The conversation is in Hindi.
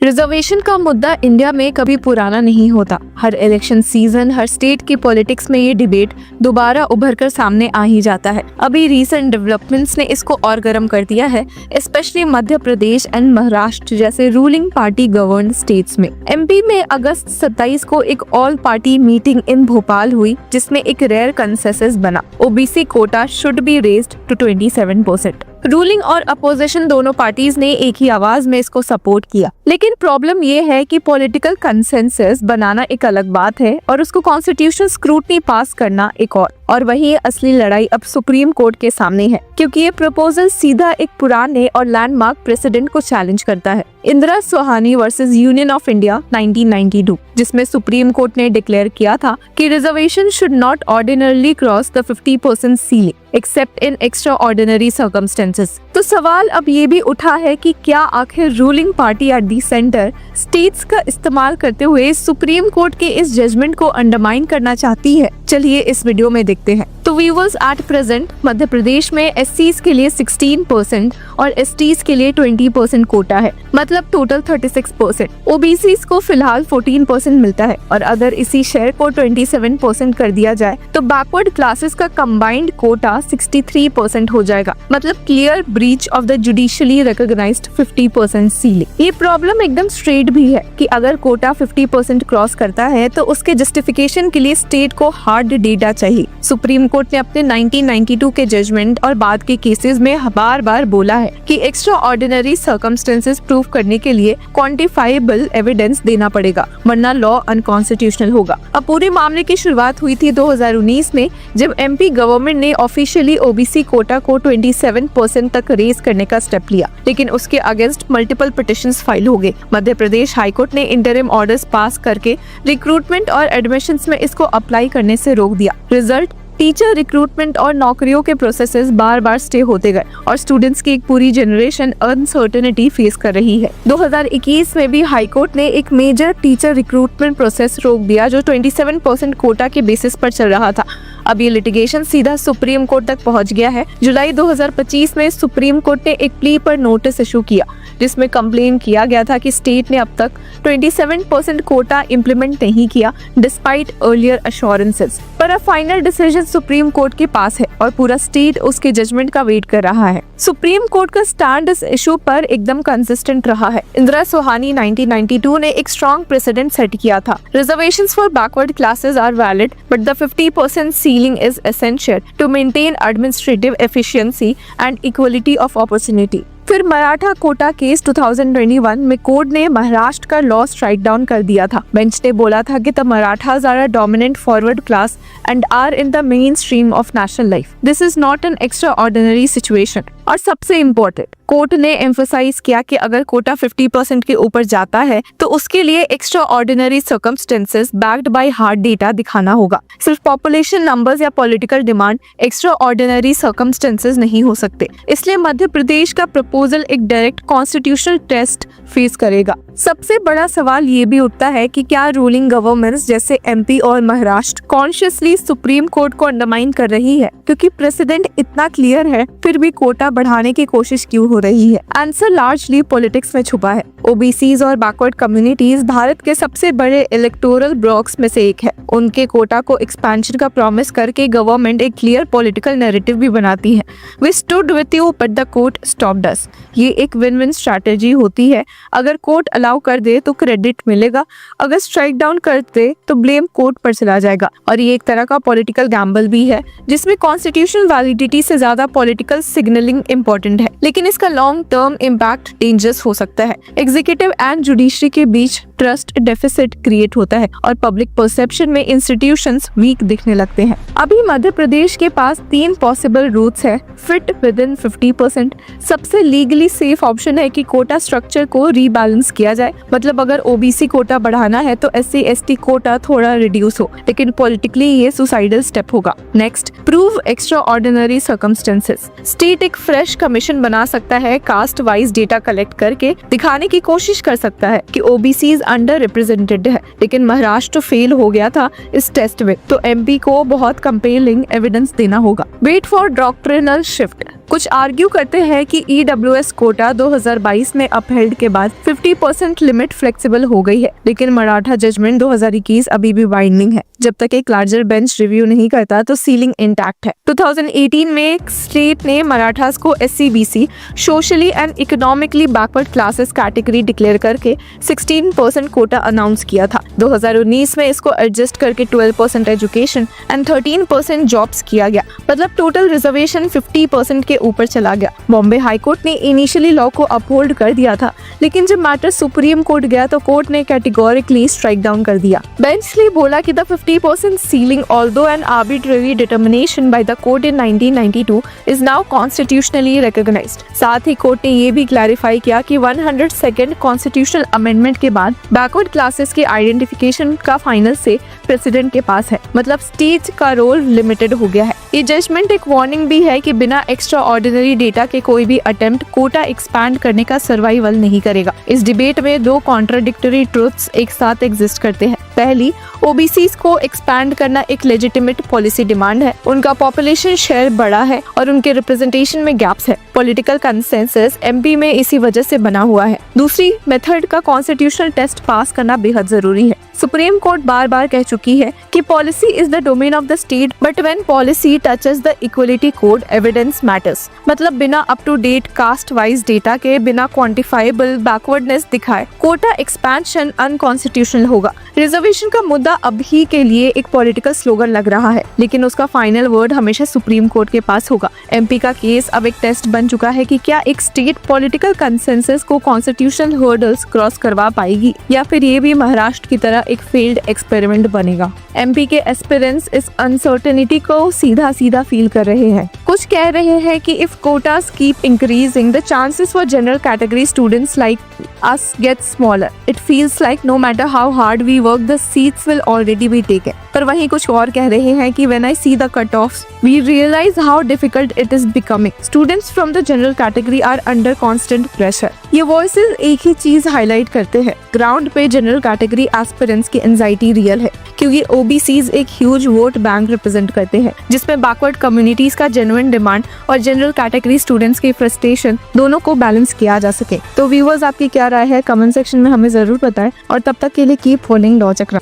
रिजर्वेशन का मुद्दा इंडिया में कभी पुराना नहीं होता। हर इलेक्शन सीजन, हर स्टेट की पॉलिटिक्स में ये डिबेट दोबारा उभर कर सामने आ ही जाता है। अभी रीसेंट डेवलपमेंट्स ने इसको और गर्म कर दिया है, स्पेशली मध्य प्रदेश एंड महाराष्ट्र जैसे रूलिंग पार्टी गवर्न स्टेट्स में। एमपी में अगस्त 27 को एक all party meeting in Bhopal हुई, जिसमें एक रेयर कंसेंसस बना, OBC quota should be raised to 27%। Ruling और अपोजिशन दोनों पार्टीज ने एक ही आवाज में इसको सपोर्ट किया। लेकिन प्रॉब्लम ये है कि पॉलिटिकल कंसेंसस बनाना एक अलग बात है और उसको कॉन्स्टिट्यूशनल स्क्रूटनी पास करना एक और वही असली लड़ाई अब सुप्रीम कोर्ट के सामने है, क्योंकि ये प्रपोजल सीधा एक पुराने और लैंडमार्क प्रेसिडेंट को चैलेंज करता है, Indira Sohani versus union of India 1992, जिसमें सुप्रीम कोर्ट ने डिक्लेयर किया था कि reservation should not ordinarily cross the 50% ceiling accept in extra ordinary circumstances. तो सवाल अब ये भी उठा है कि क्या आखिर ruling party at the centre states का इस्तेमाल करते हुए सुप्रीम कोर्ट के इस जजमेंट को अंडरमाइन करना चाहती है? चलिए इस वीडियो में देखते हैं। तो viewers, at present Madhya Pradesh में एससीज के लिए 16% और एसटीज के लिए 20% कोटा है, मतलब टोटल 36%। ओबीसीज को फिलहाल 14% मिलता है और अगर इसी शेयर को 27% कर दिया जाए तो बैकवर्ड क्लासेस का कंबाइंड कोटा 63% हो जाएगा, मतलब clear breach of the judicially recognised 50% ceiling. ये प्रॉब्लम एकदम स्ट्रेट भी है कि अगर कोटा 50% क्रॉस करता है तो उसके जस्टिफिकेशन के लिए स्टेट को हार्ड डेटा चाहिए। सुप्रीम कोर्ट ने अपने 1992 के जजमेंट और बाद के केसेस में बार बार बोला है कि एक्स्ट्रा ऑर्डिनरी सर्कमस्टेंसेस प्रूव करने के लिए क्वांटिफाइबल एविडेंस देना पड़ेगा, वरना लॉ अनकॉन्स्टिट्यूशनल होगा। अब पूरे मामले की शुरुआत हुई थी 2019 में, जब एमपी गवर्नमेंट ने ऑफिशियली ओबीसी कोटा को 27% तक रेज करने का स्टेप लिया, लेकिन उसके अगेंस्ट मल्टीपल पिटिशंस फाइल हो गए। मध्य प्रदेश हाईकोर्ट ने इंटरिम ऑर्डर्स पास करके रिक्रूटमेंट और एडमिशंस में इसको अप्लाई करने से रोक दिया। रिजल्ट, टीचर रिक्रूटमेंट और नौकरियों के प्रोसेसेस बार बार स्टे होते गए और स्टूडेंट्स की एक पूरी जनरेशन अनसर्टेनिटी फेस कर रही है। 2021 में भी हाईकोर्ट ने एक मेजर टीचर रिक्रूटमेंट प्रोसेस रोक दिया जो 27% कोटा के बेसिस पर चल रहा था। अब ये लिटिगेशन सीधा सुप्रीम कोर्ट तक पहुंच गया है। जुलाई 2025 में सुप्रीम कोर्ट ने एक प्ली पर नोटिस इशू किया, जिसमें कंप्लेन किया गया था कि स्टेट ने अब तक 27% कोटा इम्प्लीमेंट नहीं किया डिस्पाइट अर्लियर अश्योरेंसेस। पर अब फाइनल डिसीजन सुप्रीम कोर्ट के पास है और पूरा स्टेट उसके जजमेंट का वेट कर रहा है। सुप्रीम कोर्ट का स्टैंड इस इशू पर एकदम कंसिस्टेंट रहा है। इंदिरा सोहानी 1992 ने एक स्ट्रॉन्ग प्रेसिडेंट सेट किया था। Reservations for backward classes are valid, but the 50% ceiling is essential to maintain administrative efficiency and equality of opportunity. फिर मराठा कोटा केस 2021 में कोर्ट ने महाराष्ट्र का लॉ स्ट्राइक डाउन कर दिया था। बेंच ने बोला था कि the Marathas are a dominant forward class and are in the mainstream of national life. This is not an extraordinary situation. और सबसे इम्पोर्टेंट, कोर्ट ने एम्फसाइज किया कि अगर कोटा 50% के ऊपर जाता है तो उसके लिए extra ordinary circumstances backed by hard data दिखाना होगा। सिर्फ पॉपुलेशन नंबर्स या political demand extra ordinary circumstances नहीं हो सकते। इसलिए मध्य प्रदेश का प्रपोजल एक डायरेक्ट कॉन्स्टिट्यूशनल टेस्ट फेस करेगा। सबसे बड़ा सवाल ये भी उठता है कि क्या रूलिंग गवर्नमेंट्स जैसे एमपी और महाराष्ट्र कॉन्शियसली सुप्रीम कोर्ट को अंडरमाइन कर रही है? क्योंकि प्रेसिडेंट इतना क्लियर है, फिर भी कोटा बढ़ाने की कोशिश क्यों हो रही है? आंसर लार्जली पॉलिटिक्स में छुपा है। ओबीसीज और बैकवर्ड कम्युनिटीज भारत के सबसे बड़े इलेक्टोरल ब्लॉक्स में से एक है। उनके कोटा को एक्सपेंशन का प्रॉमिस करके गवर्नमेंट एक क्लियर पॉलिटिकल नैरेटिव भी बनाती है। We stood with you but the court stopped us. ये एक विन विन स्ट्रैटेजी होती है। अगर कोर्ट अलाउ कर दे तो क्रेडिट मिलेगा, अगर स्ट्राइक डाउन कर दे तो ब्लेम कोर्ट पर चला जाएगा। और ये एक तरह का पॉलिटिकल गैम्बल भी है, जिसमें कॉन्स्टिट्यूशनल वैलिडिटी से ज्यादा पॉलिटिकल सिग्नलिंग इंपॉर्टेंट है। लेकिन इसका लॉन्ग टर्म इम्पैक्ट डेंजरस हो सकता है। एग्जीक्यूटिव एंड जुडिशरी के बीच ट्रस्ट डेफिसिट क्रिएट होता है और पब्लिक परसेप्शन में इंस्टीट्यूशंस वीक दिखने लगते हैं। अभी मध्य प्रदेश के पास 3 पॉसिबल रूट्स है। Fit with in 50%। सबसे लीगली सेफ ऑप्शन है कि कोटा स्ट्रक्चर को रीबैलेंस किया जाए, मतलब अगर ओबीसी कोटा बढ़ाना है तो एससी एसटी कोटा थोड़ा रिड्यूस हो, लेकिन पॉलिटिकली ये सुसाइडल स्टेप होगा। Next, prove extra ordinary circumstances. State एक फ्रेश कमीशन बना सकता है, कास्ट वाइज डेटा कलेक्ट करके दिखाने की कोशिश कर सकता है कि ओबीसीज अंडर रिप्रेजेंटेड है, लेकिन महाराष्ट्र फेल हो गया था इस टेस्ट में, तो एमपी को बहुत कंपेलिंग एविडेंस देना होगा। Wait for doctrinal shift. कुछ आर्ग्यू करते हैं कि EWS कोटा 2022 में अपहेल्ड के बाद 50% लिमिट फ्लेक्सिबल हो गई है, लेकिन मराठा जजमेंट 2021 अभी भी बाइंडिंग है। जब तक एक लार्जर बेंच रिव्यू नहीं करता तो सीलिंग इंटैक्ट है। 2018 में स्टेट ने मराठास को SCBC socially and economically backward classes category declare करके 16% कोटा अनाउंस किया था। 2019 में इसको एडजस्ट करके 12% एजुकेशन एंड 13% जॉब्स किया गया, मतलब टोटल रिजर्वेशन 50% के ऊपर चला गया। बॉम्बे हाई कोर्ट ने इनिशियली लॉ को अपहोल्ड कर दिया था, लेकिन जब मैटर सुप्रीम कोर्ट गया तो कोर्ट ने कैटेगोरिकली स्ट्राइक डाउन कर दिया। बेंच ने बोला कि the 50% ceiling, although an arbitrary determination by the court in 1992, is now constitutionally recognized. साथ ही कोर्ट ने ये भी क्लैरिफाई किया कि 102nd कॉन्स्टिट्यूशनल अमेंडमेंट के बाद बैकवर्ड क्लासेस के आइडेंटिफिकेशन का फाइनल से प्रेसिडेंट के पास है, मतलब स्टेट का रोल लिमिटेड हो गया है। ये जजमेंट एक वार्निंग भी है कि बिना एक्स्ट्रा ऑर्डिनरी डेटा के कोई भी अटेम्प्ट कोटा एक्सपैंड करने का सर्वाइवल नहीं करेगा। इस डिबेट में दो कॉन्ट्राडिक्टरी ट्रुथ्स एक साथ एग्जिस्ट करते हैं। पहली, ओबीसीज को एक्सपैंड करना एक लेजिटिमेट पॉलिसी डिमांड है, उनका पॉपुलेशन शेयर बड़ा है और उनके रिप्रेजेंटेशन में गैप्स है। पॉलिटिकल कंसेंसस एमपी में इसी वजह से बना हुआ है। दूसरी, मेथड का कॉन्स्टिट्यूशनल टेस्ट पास करना बेहद जरूरी है। सुप्रीम कोर्ट बार बार कह चुकी है कि policy is the domain of the state, but when policy touches the equality code, evidence matters. मतलब बिना up to date caste wise data के, बिना क्वांटिफाइबल बैकवर्डनेस दिखाए कोटा एक्सपेंशन अनकॉन्स्टिट्यूशनल होगा। रिजर्वेशन का मुद्दा अभी के लिए एक पॉलिटिकल स्लोगन लग रहा है, लेकिन उसका फाइनल वर्ड हमेशा सुप्रीम कोर्ट के पास होगा। एमपी का केस अब एक टेस्ट बन चुका है कि क्या एक स्टेट पॉलिटिकल कंसेंसस को कॉन्स्टिट्यूशनल हर्डल्स क्रॉस करवा पाएगी, या फिर ये भी महाराष्ट्र की तरह एक फेल्ड एक्सपेरिमेंट बनेगा। एमपी के एस्पिरेंट्स इस अनसर्टेनिटी को सीधा सीधा फील कर रहे हैं। कुछ कह रहे हैं कि if quotas keep increasing, the chances for general category students like us get smaller. It feels like no matter how hard we work, the seats will already be taken. पर वहीं कुछ और कह रहे हैं कि when I see the cutoffs, we realize how difficult it is becoming. Students from the general category are under constant pressure. ये वॉइसेस एक ही चीज हाईलाइट करते हैं, ग्राउंड पे जनरल कैटेगरी एस्पिरेंट्स की एंजाइटी रियल है, क्योंकि ओबीसीज एक ह्यूज वोट बैंक रिप्रेजेंट करते हैं, जिसमें बैकवर्ड कम्युनिटीज का जेन्युइन डिमांड और जनरल कैटेगरी स्टूडेंट्स की फ्रस्ट्रेशन दोनों को बैलेंस किया जा सके। तो व्यूअर्स, आपकी क्या राय है कमेंट सेक्शन में हमें जरूर बताएं, और तब तक के लिए कीप फॉलोइंग लॉ चक्र।